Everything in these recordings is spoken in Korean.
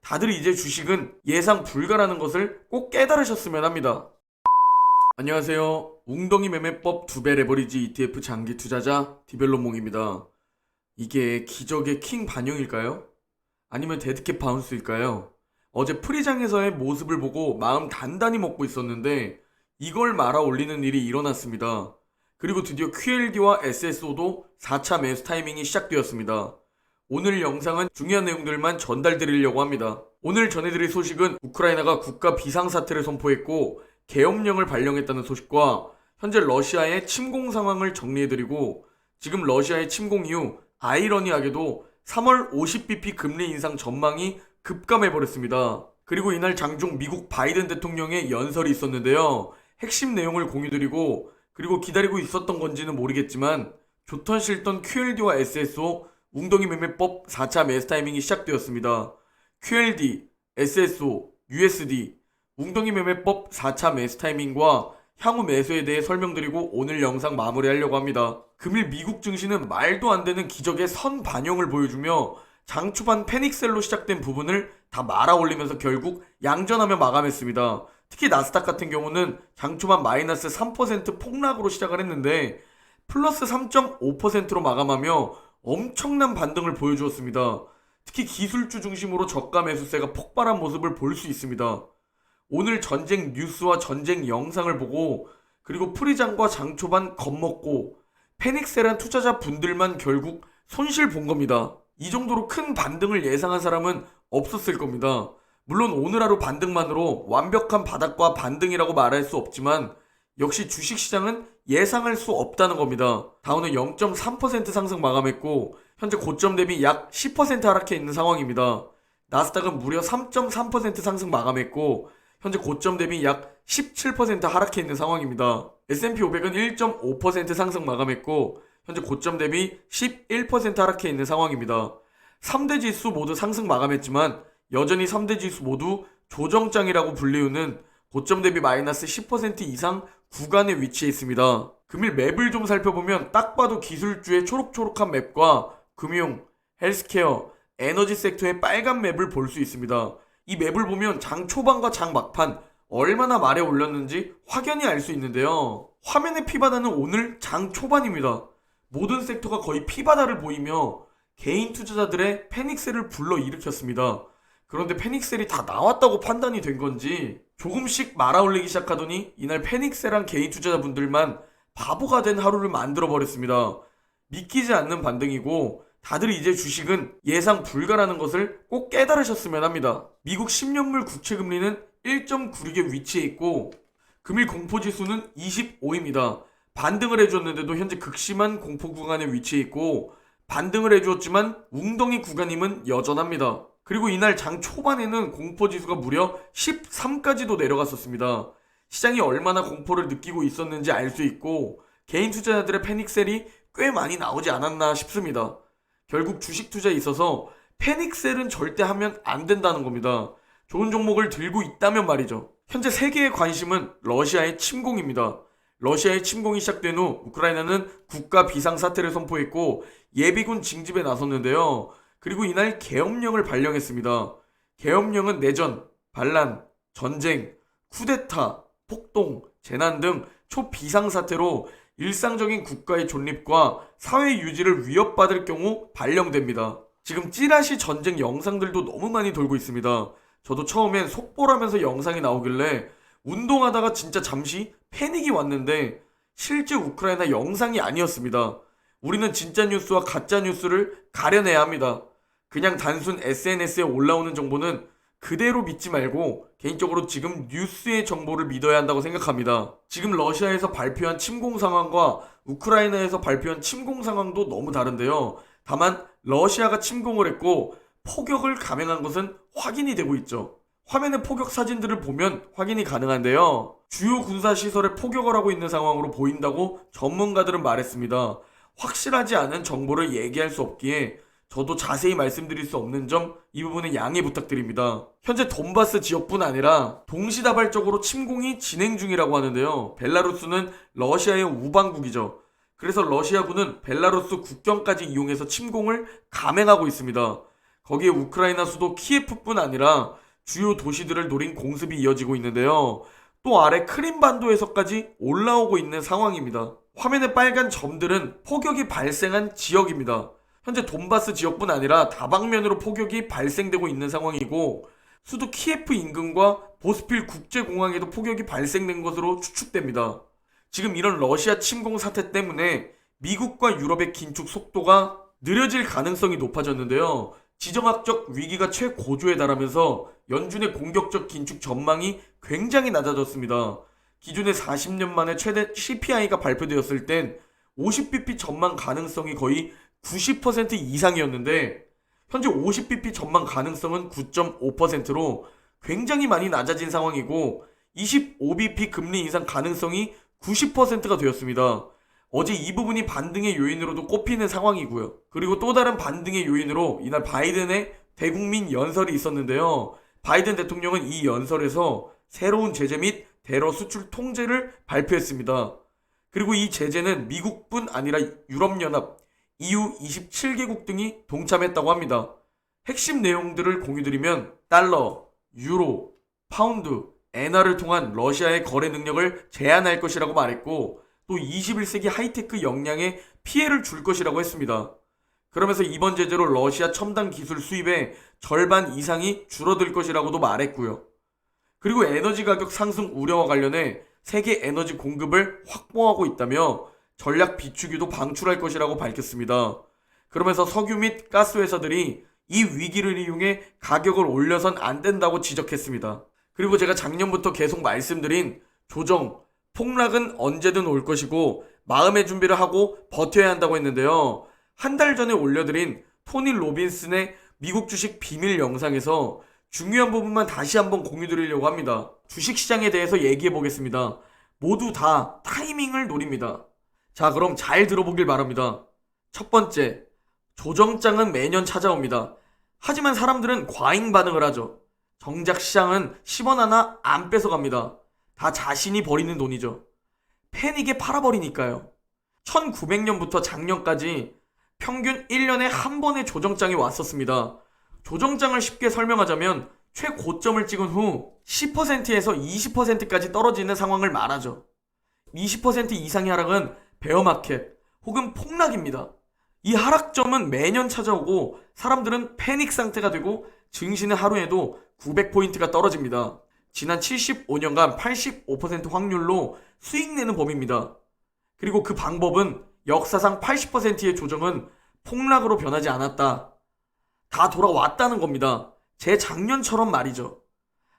다들 이제 주식은 예상 불가라는 것을 꼭 깨달으셨으면 합니다. 안녕하세요. 웅덩이 매매법 2배 레버리지 ETF 장기 투자자 디벨롭몽입니다. 이게 기적의 킹 반영일까요? 아니면 데드캣 바운스일까요? 어제 프리장에서의 모습을 보고 마음 단단히 먹고 있었는데 이걸 말아 올리는 일이 일어났습니다. 그리고 드디어 QLD와 SSO도 4차 매수 타이밍이 시작되었습니다. 오늘 영상은 중요한 내용들만 전달드리려고 합니다. 오늘 전해드릴 소식은 우크라이나가 국가 비상사태를 선포했고 계엄령을 발령했다는 소식과 현재 러시아의 침공 상황을 정리해드리고 지금 러시아의 침공 이후 아이러니하게도 3월 50bp 금리 인상 전망이 급감해버렸습니다. 그리고 이날 장중 미국 바이든 대통령의 연설이 있었는데요. 핵심 내용을 공유드리고 그리고 기다리고 있었던 건지는 모르겠지만 좋던 싫던 QLD와 SSO 웅덩이 매매법 4차 매수 타이밍이 시작되었습니다. QLD, SSO, USD, 웅덩이 매매법 4차 매수 타이밍과 향후 매수에 대해 설명드리고 오늘 영상 마무리하려고 합니다. 금일 미국 증시는 말도 안 되는 기적의 선 반영을 보여주며 장 초반 패닉셀로 시작된 부분을 다 말아 올리면서 결국 양전하며 마감했습니다. 특히 나스닥 같은 경우는 장 초반 마이너스 3% 폭락으로 시작을 했는데 플러스 3.5%로 마감하며 엄청난 반등을 보여주었습니다. 특히 기술주 중심으로 저가 매수세가 폭발한 모습을 볼 수 있습니다. 오늘 전쟁 뉴스와 전쟁 영상을 보고 그리고 프리장과 장초반 겁먹고 패닉셀한 투자자 분들만 결국 손실 본 겁니다. 이 정도로 큰 반등을 예상한 사람은 없었을 겁니다. 물론 오늘 하루 반등만으로 완벽한 바닥과 반등이라고 말할 수 없지만 역시 주식시장은 예상할 수 없다는 겁니다. 다우는 0.3% 상승 마감했고 현재 고점 대비 약 10% 하락해 있는 상황입니다. 나스닥은 무려 3.3% 상승 마감했고 현재 고점 대비 약 17% 하락해 있는 상황입니다. S&P 500은 1.5% 상승 마감했고 현재 고점 대비 11% 하락해 있는 상황입니다. 3대 지수 모두 상승 마감했지만 여전히 3대 지수 모두 조정장이라고 불리우는 고점 대비 마이너스 10% 이상 구간에 위치해 있습니다. 금일 맵을 좀 살펴보면 딱 봐도 기술주의 초록초록한 맵과 금융, 헬스케어, 에너지 섹터의 빨간 맵을 볼 수 있습니다. 이 맵을 보면 장 초반과 장 막판 얼마나 말에 올렸는지 확연히 알 수 있는데요. 화면의 피바다는 오늘 장 초반입니다. 모든 섹터가 거의 피바다를 보이며 개인 투자자들의 패닉셀을 불러일으켰습니다. 그런데 패닉셀이 다 나왔다고 판단이 된 건지 조금씩 말아올리기 시작하더니 이날 패닉셀한 개인 투자자분들만 바보가 된 하루를 만들어버렸습니다. 믿기지 않는 반등이고 다들 이제 주식은 예상 불가라는 것을 꼭 깨달으셨으면 합니다. 미국 10년물 국채금리는 1.96에 위치해 있고 금일 공포지수는 25입니다. 반등을 해줬는데도 현재 극심한 공포 구간에 위치해 있고 반등을 해주었지만 웅덩이 구간임은 여전합니다. 그리고 이날 장 초반에는 공포지수가 무려 13까지도 내려갔었습니다. 시장이 얼마나 공포를 느끼고 있었는지 알 수 있고 개인 투자자들의 패닉셀이 꽤 많이 나오지 않았나 싶습니다. 결국 주식 투자에 있어서 패닉셀은 절대 하면 안 된다는 겁니다. 좋은 종목을 들고 있다면 말이죠. 현재 세계의 관심은 러시아의 침공입니다. 러시아의 침공이 시작된 후 우크라이나는 국가 비상사태를 선포했고 예비군 징집에 나섰는데요. 그리고 이날 계엄령을 발령했습니다. 계엄령은 내전, 반란, 전쟁, 쿠데타, 폭동, 재난 등 초비상사태로 일상적인 국가의 존립과 사회 유지를 위협받을 경우 발령됩니다. 지금 찌라시 전쟁 영상들도 너무 많이 돌고 있습니다. 저도 처음엔 속보라면서 영상이 나오길래 운동하다가 진짜 잠시 패닉이 왔는데 실제 우크라이나 영상이 아니었습니다. 우리는 진짜 뉴스와 가짜 뉴스를 가려내야 합니다. 그냥 단순 SNS에 올라오는 정보는 그대로 믿지 말고 개인적으로 지금 뉴스의 정보를 믿어야 한다고 생각합니다. 지금 러시아에서 발표한 침공 상황과 우크라이나에서 발표한 침공 상황도 너무 다른데요. 다만 러시아가 침공을 했고 포격을 감행한 것은 확인이 되고 있죠. 화면의 포격 사진들을 보면 확인이 가능한데요. 주요 군사시설에 포격을 하고 있는 상황으로 보인다고 전문가들은 말했습니다. 확실하지 않은 정보를 얘기할 수 없기에 저도 자세히 말씀드릴 수 없는 점 이 부분은 양해 부탁드립니다. 현재 돈바스 지역뿐 아니라 동시다발적으로 침공이 진행 중이라고 하는데요. 벨라루스는 러시아의 우방국이죠. 그래서 러시아군은 벨라루스 국경까지 이용해서 침공을 감행하고 있습니다. 거기에 우크라이나 수도 키예프뿐 아니라 주요 도시들을 노린 공습이 이어지고 있는데요. 또 아래 크림반도에서까지 올라오고 있는 상황입니다. 화면의 빨간 점들은 폭격이 발생한 지역입니다. 현재 돈바스 지역뿐 아니라 다방면으로 폭격이 발생되고 있는 상황이고 수도 키예프 인근과 보스필 국제공항에도 폭격이 발생된 것으로 추측됩니다. 지금 이런 러시아 침공 사태 때문에 미국과 유럽의 긴축 속도가 느려질 가능성이 높아졌는데요. 지정학적 위기가 최고조에 달하면서 연준의 공격적 긴축 전망이 굉장히 낮아졌습니다. 기존의 40년 만에 최대 CPI가 발표되었을 땐 50bp 전망 가능성이 거의 90% 이상이었는데 현재 50bp 전망 가능성은 9.5%로 굉장히 많이 낮아진 상황이고 25bp 금리 인상 가능성이 90%가 되었습니다. 어제 이 부분이 반등의 요인으로도 꼽히는 상황이고요. 그리고 또 다른 반등의 요인으로 이날 바이든의 대국민 연설이 있었는데요. 바이든 대통령은 이 연설에서 새로운 제재 및 대러 수출 통제를 발표했습니다. 그리고 이 제재는 미국뿐 아니라 유럽연합, EU 27개국 등이 동참했다고 합니다. 핵심 내용들을 공유드리면 달러, 유로, 파운드, 엔화를 통한 러시아의 거래 능력을 제한할 것이라고 말했고 또 21세기 하이테크 역량에 피해를 줄 것이라고 했습니다. 그러면서 이번 제재로 러시아 첨단 기술 수입의 절반 이상이 줄어들 것이라고도 말했고요. 그리고 에너지 가격 상승 우려와 관련해 세계 에너지 공급을 확보하고 있다며 전략 비축유도 방출할 것이라고 밝혔습니다. 그러면서 석유 및 가스 회사들이 이 위기를 이용해 가격을 올려선 안 된다고 지적했습니다. 그리고 제가 작년부터 계속 말씀드린 조정, 폭락은 언제든 올 것이고 마음의 준비를 하고 버텨야 한다고 했는데요. 한 달 전에 올려드린 토니 로빈슨의 미국 주식 비밀 영상에서 중요한 부분만 다시 한번 공유드리려고 합니다. 주식시장에 대해서 얘기해 보겠습니다. 모두 다 타이밍을 노립니다. 자, 그럼 잘 들어보길 바랍니다. 첫 번째, 조정장은 매년 찾아옵니다. 하지만 사람들은 과잉 반응을 하죠. 정작 시장은 10원 하나 안 뺏어갑니다. 다 자신이 버리는 돈이죠. 패닉에 팔아버리니까요. 1900년부터 작년까지 평균 1년에 한 번의 조정장이 왔었습니다. 조정장을 쉽게 설명하자면 최고점을 찍은 후 10%에서 20%까지 떨어지는 상황을 말하죠. 20% 이상의 하락은 베어마켓 혹은 폭락입니다. 이 하락점은 매년 찾아오고 사람들은 패닉 상태가 되고 증시는 하루에도 900포인트가 떨어집니다. 지난 75년간 85% 확률로 수익 내는 법입니다. 그리고 그 방법은 역사상 80%의 조정은 폭락으로 변하지 않았다. 다 돌아왔다는 겁니다. 제 작년처럼 말이죠.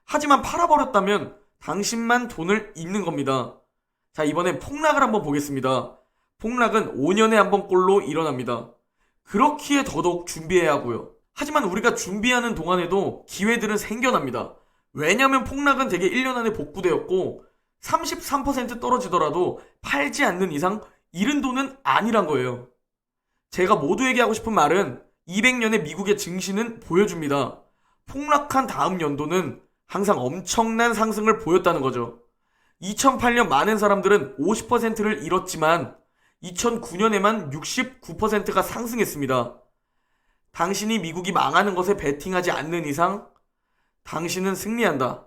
하지만 팔아버렸다면 당신만 돈을 잃는 겁니다. 자, 이번엔 폭락을 한번 보겠습니다. 폭락은 5년에 한 번꼴로 일어납니다. 그렇기에 더더욱 준비해야 하고요. 하지만 우리가 준비하는 동안에도 기회들은 생겨납니다. 왜냐면 폭락은 대개 1년 안에 복구되었고 33% 떨어지더라도 팔지 않는 이상 잃은 돈은 아니란 거예요. 제가 모두에게 하고 싶은 말은 200년의 미국의 증시는 보여줍니다. 폭락한 다음 연도는 항상 엄청난 상승을 보였다는 거죠. 2008년 많은 사람들은 50%를 잃었지만 2009년에만 69%가 상승했습니다. 당신이 미국이 망하는 것에 베팅하지 않는 이상 당신은 승리한다.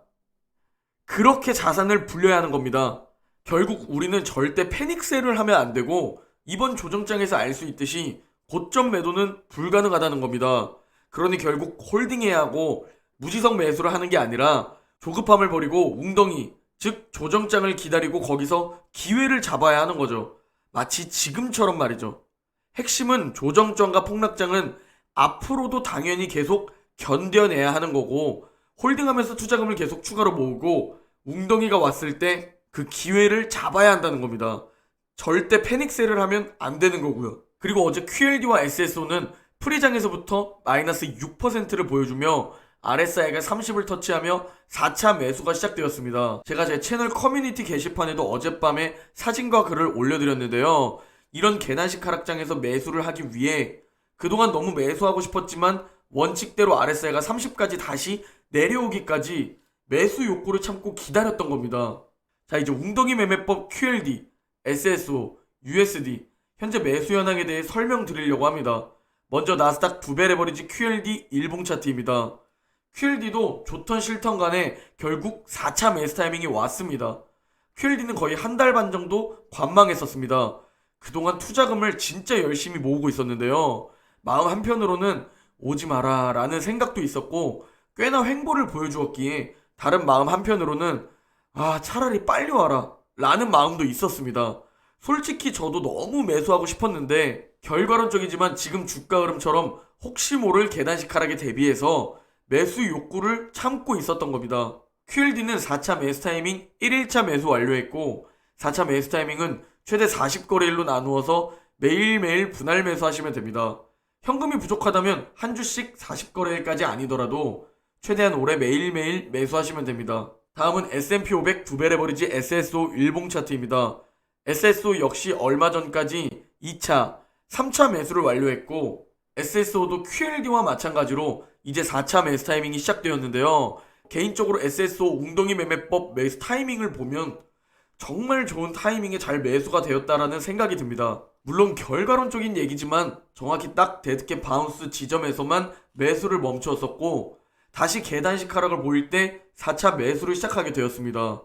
그렇게 자산을 불려야 하는 겁니다. 결국 우리는 절대 패닉셀을 하면 안 되고 이번 조정장에서 알 수 있듯이 고점 매도는 불가능하다는 겁니다. 그러니 결국 홀딩해야 하고 무지성 매수를 하는 게 아니라 조급함을 버리고 웅덩이, 즉 조정장을 기다리고 거기서 기회를 잡아야 하는 거죠. 마치 지금처럼 말이죠. 핵심은 조정장과 폭락장은 앞으로도 당연히 계속 견뎌내야 하는 거고 홀딩하면서 투자금을 계속 추가로 모으고 웅덩이가 왔을 때 그 기회를 잡아야 한다는 겁니다. 절대 패닉셀을 하면 안 되는 거고요. 그리고 어제 QLD와 SSO는 프리장에서부터 마이너스 6%를 보여주며 RSI가 30을 터치하며 4차 매수가 시작되었습니다. 제가 제 채널 커뮤니티 게시판에도 어젯밤에 사진과 글을 올려드렸는데요. 이런 계단식 하락장에서 매수를 하기 위해 그동안 너무 매수하고 싶었지만 원칙대로 RSI가 30까지 다시 내려오기까지 매수 욕구를 참고 기다렸던 겁니다. 자, 이제 웅덩이 매매법 QLD, SSO, USD 현재 매수 현황에 대해 설명드리려고 합니다. 먼저 나스닥 두 배 레버리지 QLD 일봉 차트입니다. QLD도 좋던 싫던 간에 결국 4차 매수 타이밍이 왔습니다. QLD는 거의 한 달 반 정도 관망했었습니다. 그동안 투자금을 진짜 열심히 모으고 있었는데요. 마음 한편으로는 오지 마라 라는 생각도 있었고 꽤나 횡보를 보여주었기에 다른 마음 한편으로는 차라리 빨리 와라 라는 마음도 있었습니다. 솔직히 저도 너무 매수하고 싶었는데 결과론적이지만 지금 주가 흐름처럼 혹시 모를 계단식 하락에 대비해서 매수 욕구를 참고 있었던 겁니다. QLD는 4차 매수 타이밍 1일차 매수 완료했고 4차 매수 타이밍은 최대 40거래일로 나누어서 매일매일 분할 매수하시면 됩니다. 현금이 부족하다면 한 주씩 40거래일까지 아니더라도 최대한 오래 매일매일 매수하시면 됩니다. 다음은 S&P 500 두 배 레버리지 SSO 일봉 차트입니다. SSO 역시 얼마 전까지 2차, 3차 매수를 완료했고 SSO도 QLD와 마찬가지로 이제 4차 매수 타이밍이 시작되었는데요. 개인적으로 SSO 웅덩이 매매법 매수 타이밍을 보면 정말 좋은 타이밍에 잘 매수가 되었다라는 생각이 듭니다. 물론 결과론적인 얘기지만 정확히 딱 데드캣 바운스 지점에서만 매수를 멈추었었고 다시 계단식 하락을 보일 때 4차 매수를 시작하게 되었습니다.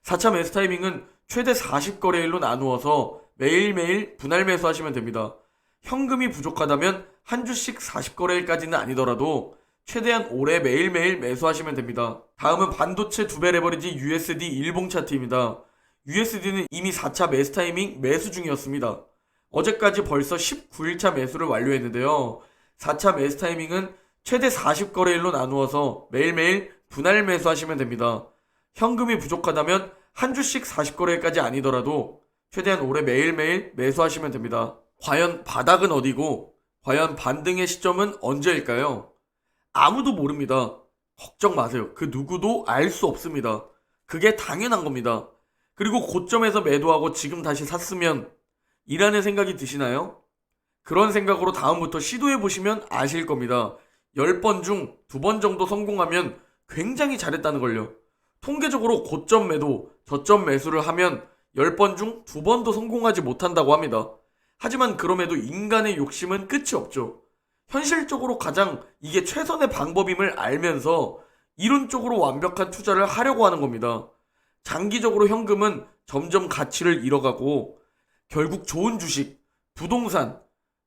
4차 매수 타이밍은 최대 40거래일로 나누어서 매일매일 분할 매수하시면 됩니다. 현금이 부족하다면 한 주씩 40거래일까지는 아니더라도 최대한 오래 매일매일 매수하시면 됩니다. 다음은 반도체 두 배 레버리지 USD 일봉 차트입니다. USD는 이미 4차 매수 타이밍 매수 중이었습니다. 어제까지 벌써 19일차 매수를 완료했는데요. 4차 매수 타이밍은 최대 40거래일로 나누어서 매일매일 분할 매수하시면 됩니다. 현금이 부족하다면 한 주씩 40거래일까지 아니더라도 최대한 오래 매일매일 매수하시면 됩니다. 과연 바닥은 어디고 과연 반등의 시점은 언제일까요? 아무도 모릅니다. 걱정 마세요. 그 누구도 알 수 없습니다. 그게 당연한 겁니다. 그리고 고점에서 매도하고 지금 다시 샀으면 이라는 생각이 드시나요? 그런 생각으로 다음부터 시도해보시면 아실 겁니다. 10번 중 2번 정도 성공하면 굉장히 잘했다는 걸요. 통계적으로 고점 매도, 저점 매수를 하면 10번 중 2번도 성공하지 못한다고 합니다. 하지만 그럼에도 인간의 욕심은 끝이 없죠. 현실적으로 가장 이게 최선의 방법임을 알면서 이론적으로 완벽한 투자를 하려고 하는 겁니다. 장기적으로 현금은 점점 가치를 잃어가고 결국 좋은 주식, 부동산,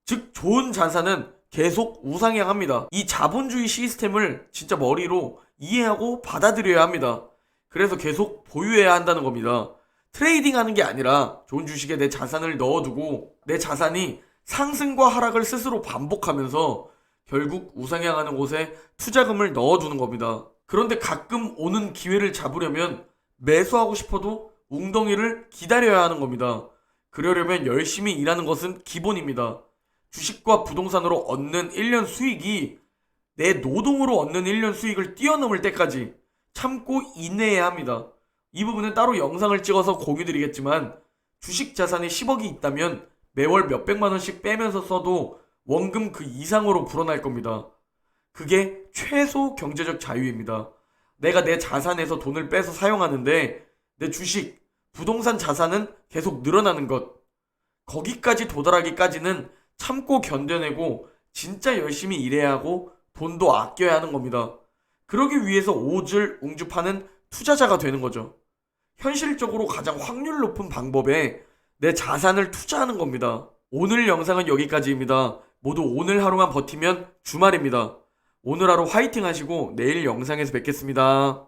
즉 좋은 자산은 계속 우상향합니다. 이 자본주의 시스템을 진짜 머리로 이해하고 받아들여야 합니다. 그래서 계속 보유해야 한다는 겁니다. 트레이딩 하는 게 아니라 좋은 주식에 내 자산을 넣어두고 내 자산이 상승과 하락을 스스로 반복하면서 결국 우상향하는 곳에 투자금을 넣어두는 겁니다. 그런데 가끔 오는 기회를 잡으려면 매수하고 싶어도 웅덩이를 기다려야 하는 겁니다. 그러려면 열심히 일하는 것은 기본입니다. 주식과 부동산으로 얻는 1년 수익이 내 노동으로 얻는 1년 수익을 뛰어넘을 때까지 참고 인내해야 합니다. 이 부분은 따로 영상을 찍어서 공유드리겠지만 주식 자산이 10억이 있다면 매월 몇백만 원씩 빼면서 써도 원금 그 이상으로 불어날 겁니다. 그게 최소 경제적 자유입니다. 내가 내 자산에서 돈을 빼서 사용하는데 내 주식, 부동산 자산은 계속 늘어나는 것. 거기까지 도달하기까지는 참고 견뎌내고 진짜 열심히 일해야 하고 돈도 아껴야 하는 겁니다. 그러기 위해서 오질 웅주파는 투자자가 되는 거죠. 현실적으로 가장 확률 높은 방법에 내 자산을 투자하는 겁니다. 오늘 영상은 여기까지입니다. 모두 오늘 하루만 버티면 주말입니다. 오늘 하루 화이팅 하시고 내일 영상에서 뵙겠습니다.